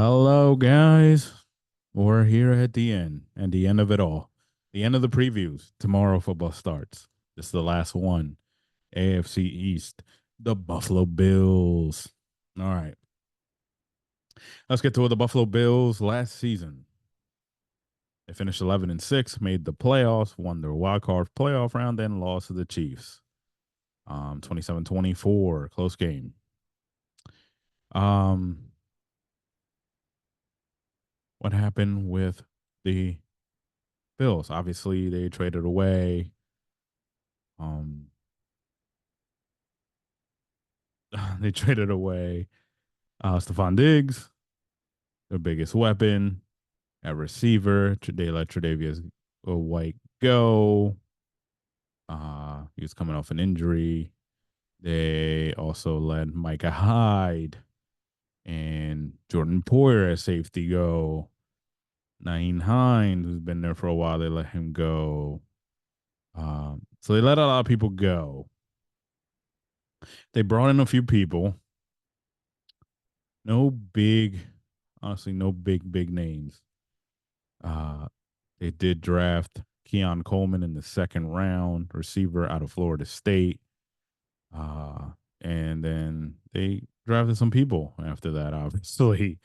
Hello, guys. We're here at the end of it all. The end of the previews. Tomorrow football starts. This is the last one. AFC East, the Buffalo Bills. All right. Let's get to it. The Buffalo Bills last season. They finished 11-6, made the playoffs, won their wild card playoff round, then lost to the Chiefs. 27-24, close game. Um, what happened with the Bills? Obviously, they traded away Um, they traded away Stephon Diggs, their biggest weapon at receiver. They let Tre'Davious White go. He was coming off an injury. They also let Micah Hyde and Jordan Poyer at safety go. Naeem Hines, who's been there for a while, they let him go. So they let a lot of people go. They brought in a few people. No big, honestly, no big names. Uh, they did draft Keon Coleman in the second round, receiver out of Florida State. And then they drafted some people after that, obviously.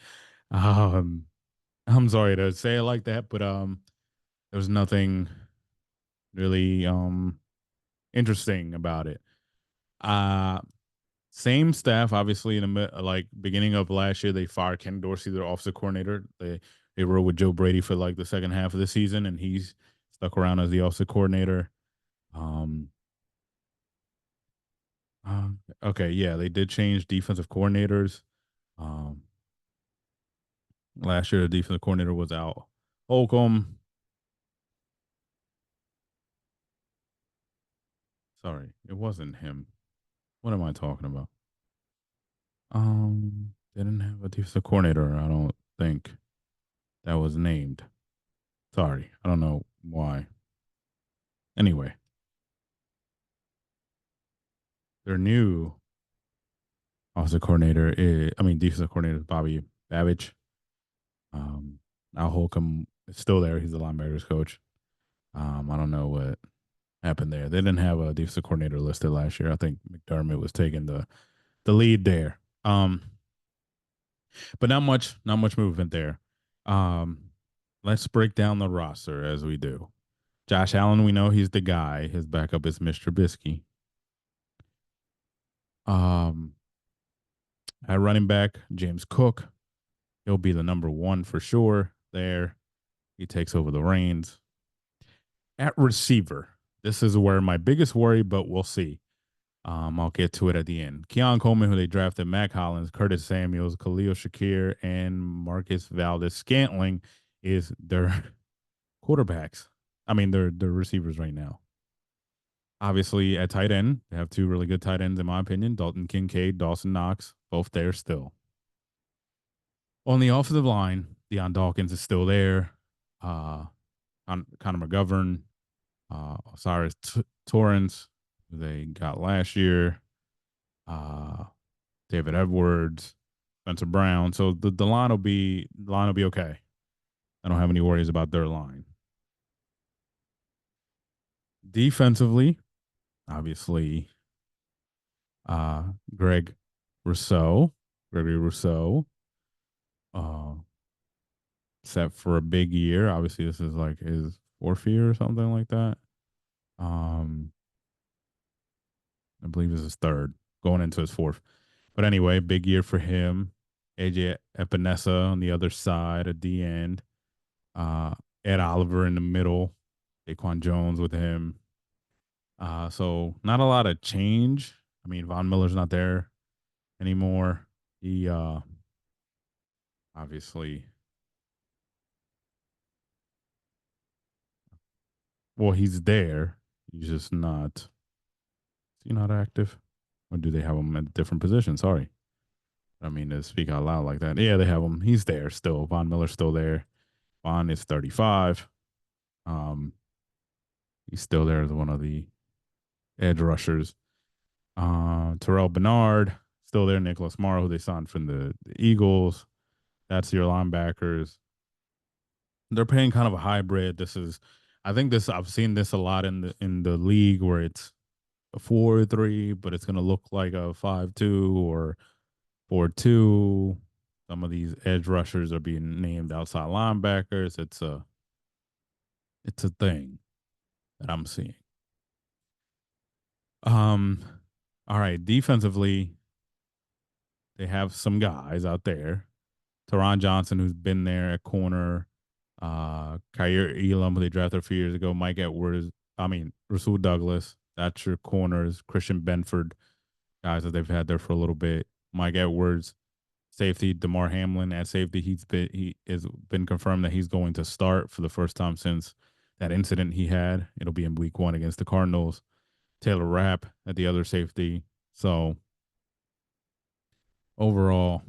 Um, I'm sorry to say it like that, but there was nothing really interesting about it. Uh Same staff, obviously, in the like beginning of last year, they fired Ken Dorsey, their offensive coordinator. They rode with Joe Brady for like the second half of the season, and he's stuck around as the offensive coordinator. Um, okay, yeah, they did change defensive coordinators. Um, Last year, the defensive coordinator was out. Holcomb, sorry, it wasn't him. What am I talking about? They didn't have a defensive coordinator. I don't think that was named. Sorry, I don't know why. Anyway, their new offensive coordinator is, I mean, defensive coordinator is Bobby Babbage. Um, Al Holcomb is still there. He's the linebackers coach. I don't know what happened there. They didn't have a defensive coordinator listed last year. I think McDermott was taking the lead there. But not much movement there. Um, let's break down the roster as we do. Josh Allen, we know he's the guy. His backup is Mr. Trubisky. Um, at running back, James Cook. He'll be the number one for sure there. He takes over the reins. At receiver, this is where my biggest worry, but we'll see. I'll get to it at the end. Keon Coleman, who they drafted, Mac Hollins, Curtis Samuels, Khalil Shakir, and Marcus Valdez Scantling is their quarterbacks. I mean, they're receivers right now. Obviously, at tight end, they have two really good tight ends, in my opinion. Dalton Kincaid, Dawson Knox, both there still. On the offensive line, Deion Dawkins is still there. Uh, Connor McGovern, Osiris Torrance, who they got last year, uh, David Edwards, Spencer Brown. So the line will be okay. I don't have any worries about their line. Defensively, obviously, Greg Gregory Rousseau, uh, set for a big year. Obviously, this is like his fourth year or something like that. Um, I believe this is third, going into his fourth. But anyway, big year for him. AJ Epinesa on the other side at the end. Uh, Ed Oliver in the middle. Daquan Jones with him. So not a lot of change. I mean, Von Miller's not there anymore. He obviously, well, he's there. He's just not. Is he not active? Or do they have him at a different position? Sorry. I mean to speak out loud like that. Yeah, they have him. He's there still. Von Miller's still there. Von is 35. Um, he's still there as one of the edge rushers. Terrell Bernard still there. Nicholas Morrow, who they signed from the Eagles. That's your linebackers. They're paying kind of a hybrid. I think this I've seen this a lot in the league where it's a 4-3, but it's going to look like a 5-2 or 4-2. Some of these edge rushers are being named outside linebackers. It's a thing that I'm seeing. Um, all right, defensively, they have some guys out there. Teron Johnson, who's been there at corner. Kyer Elam, who they drafted a few years ago. Mike Edwards. I mean, Rasul Douglas. That's your corners. Christian Benford, guys that they've had there for a little bit. Mike Edwards, safety. Damar Hamlin at safety. He has been confirmed that he's going to start for the first time since that incident he had. It'll be in week 1 against the Cardinals. Taylor Rapp at the other safety. So overall,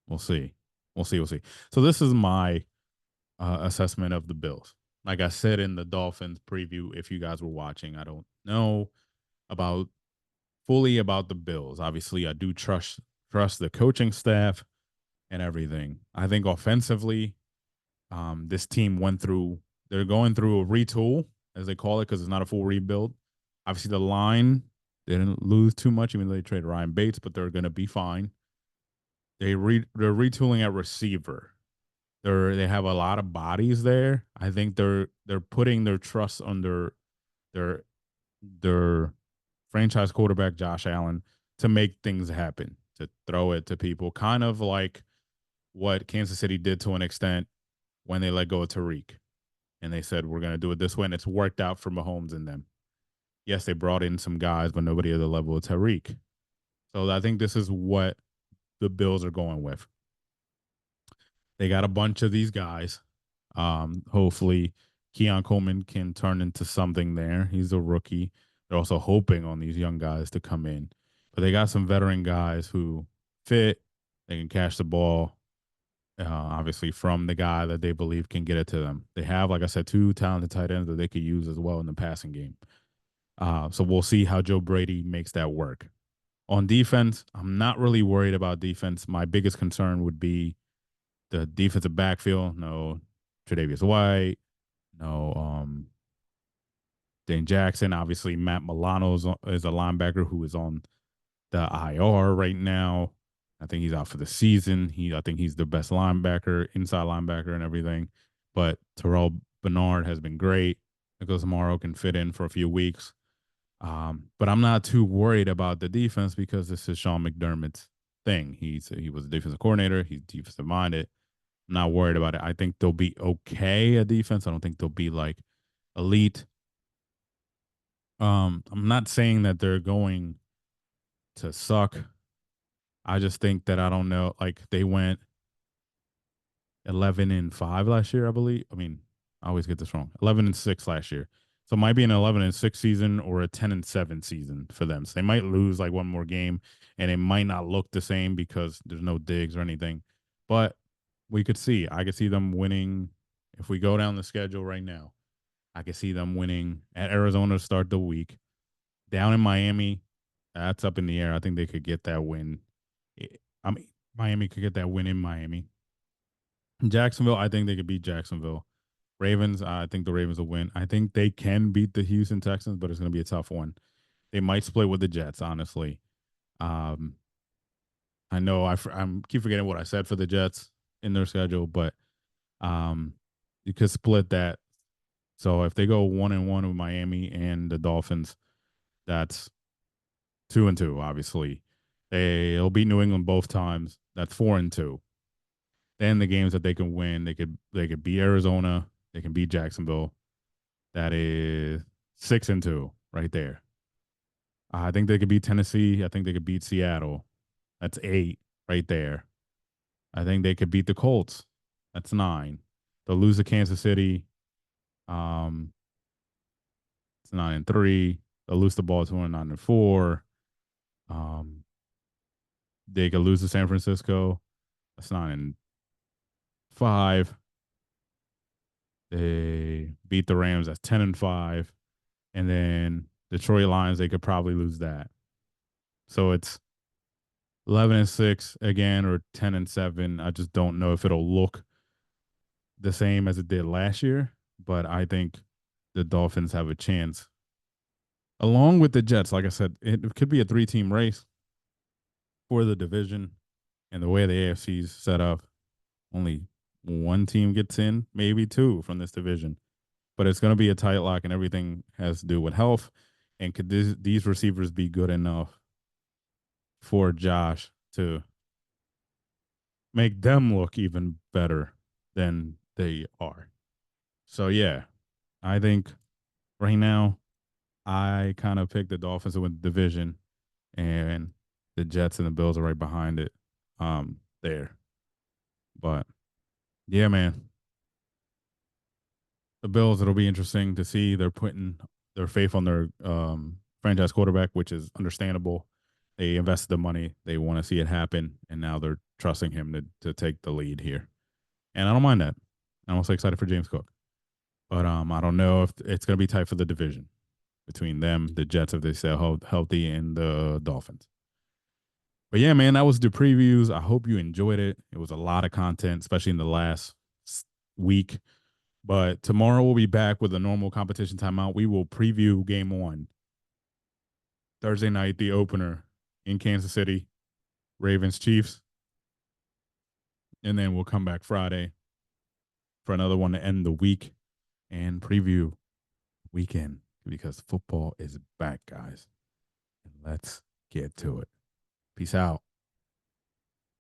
we'll see. We'll see. So this is my assessment of the Bills. Like I said in the Dolphins preview, if you guys were watching, I don't know about fully about the Bills. Obviously, I do trust the coaching staff and everything. I think offensively, this team they're going through a retool, as they call it, because it's not a full rebuild. Obviously, the line, they didn't lose too much, even though they traded Ryan Bates, but they're going to be fine. They're retooling at receiver. They have a lot of bodies there. I think they're putting their trust under their their franchise quarterback Josh Allen to make things happen, to throw it to people, kind of like what Kansas City did to an extent when they let go of Tariq and they said we're going to do it this way, and it's worked out for Mahomes and them. Yes, they brought in some guys, but nobody at the level of Tariq. So I think this is what the Bills are going with. They got a bunch of these guys. Hopefully, Keon Coleman can turn into something there. He's a rookie. They're also hoping on these young guys to come in, but they got some veteran guys who fit. They can catch the ball, obviously from the guy that they believe can get it to them. They have, like I said, 2 talented tight ends that they could use as well in the passing game. So we'll see how Joe Brady makes that work. On defense, I'm not really worried about defense. My biggest concern would be the defensive backfield. No Tre'Davious White, no Dane Jackson. Obviously, Matt Milano is a linebacker who is on the IR right now. I think he's out for the season. I think he's the best linebacker, inside linebacker, and everything. But Terrell Bernard has been great. Nicholas Morrow can fit in for a few weeks. But I'm not too worried about the defense because this is Sean McDermott's thing. He was a defensive coordinator. He's defensive minded. I'm not worried about it. I think they'll be okay at defense. I don't think they'll be like elite. I'm not saying that they're going to suck. I just think that I don't know. Like they went 11-5 last year, I believe. I mean, I always get this wrong. 11-6 last year. So it might be an 11-6 season or a 10-7 season for them. So they might lose like one more game, and it might not look the same because there's no digs or anything. But we could see. I could see them winning if we go down the schedule right now. I could see them winning at Arizona to start the week. Down in Miami, that's up in the air. I think they could get that win. I mean, Miami could get that win in Miami. Jacksonville, I think they could beat Jacksonville. Ravens, I think the Ravens will win. I think they can beat the Houston Texans, but it's going to be a tough one. They might split with the Jets, honestly. Um, I know I'm keep forgetting what I said for the Jets in their schedule, but you could split that. So if they go 1-1 with Miami and the Dolphins, that's 2-2. Obviously, they'll beat New England both times. That's 4-2. Then the games that they can win, they could beat Arizona, they can beat Jacksonville. That is 6-2 right there. I think they could beat Tennessee. I think they could beat Seattle. That's 8 right there. I think they could beat the Colts. That's 9. They'll lose to Kansas City. Um, it's 9-3. They'll lose to Baltimore 9-4. Um, they could lose to San Francisco. That's 9-5. They beat the Rams. That's 10-5. And then Detroit Lions, they could probably lose that. So it's 11-6 again or 10-7. I just don't know if it'll look the same as it did last year, but I think the Dolphins have a chance. Along with the Jets, like I said, it could be a three-team race for the division, and the way the AFC's set up, only one team gets in, maybe two from this division. But it's going to be a tight lock, and everything has to do with health. And could these receivers be good enough for Josh to make them look even better than they are? So yeah, I think right now I kind of picked the Dolphins to win the division, and the Jets and the Bills are right behind it. There, but yeah, man, the Bills. It'll be interesting to see. They're putting their faith on their franchise quarterback, which is understandable. They invested the money. They want to see it happen, and now they're trusting him to take the lead here. And I don't mind that. I'm also excited for James Cook, but I don't know if it's going to be tight for the division between them, the Jets, if they stay healthy, and the Dolphins. But yeah, man, that was the previews. I hope you enjoyed it. It was a lot of content, especially in the last week. But tomorrow we'll be back with a normal competition timeout. We will preview game one, Thursday night, the opener in Kansas City, Ravens Chiefs. And then we'll come back Friday for another one to end the week and preview weekend because football is back, guys. And let's get to it. Peace out.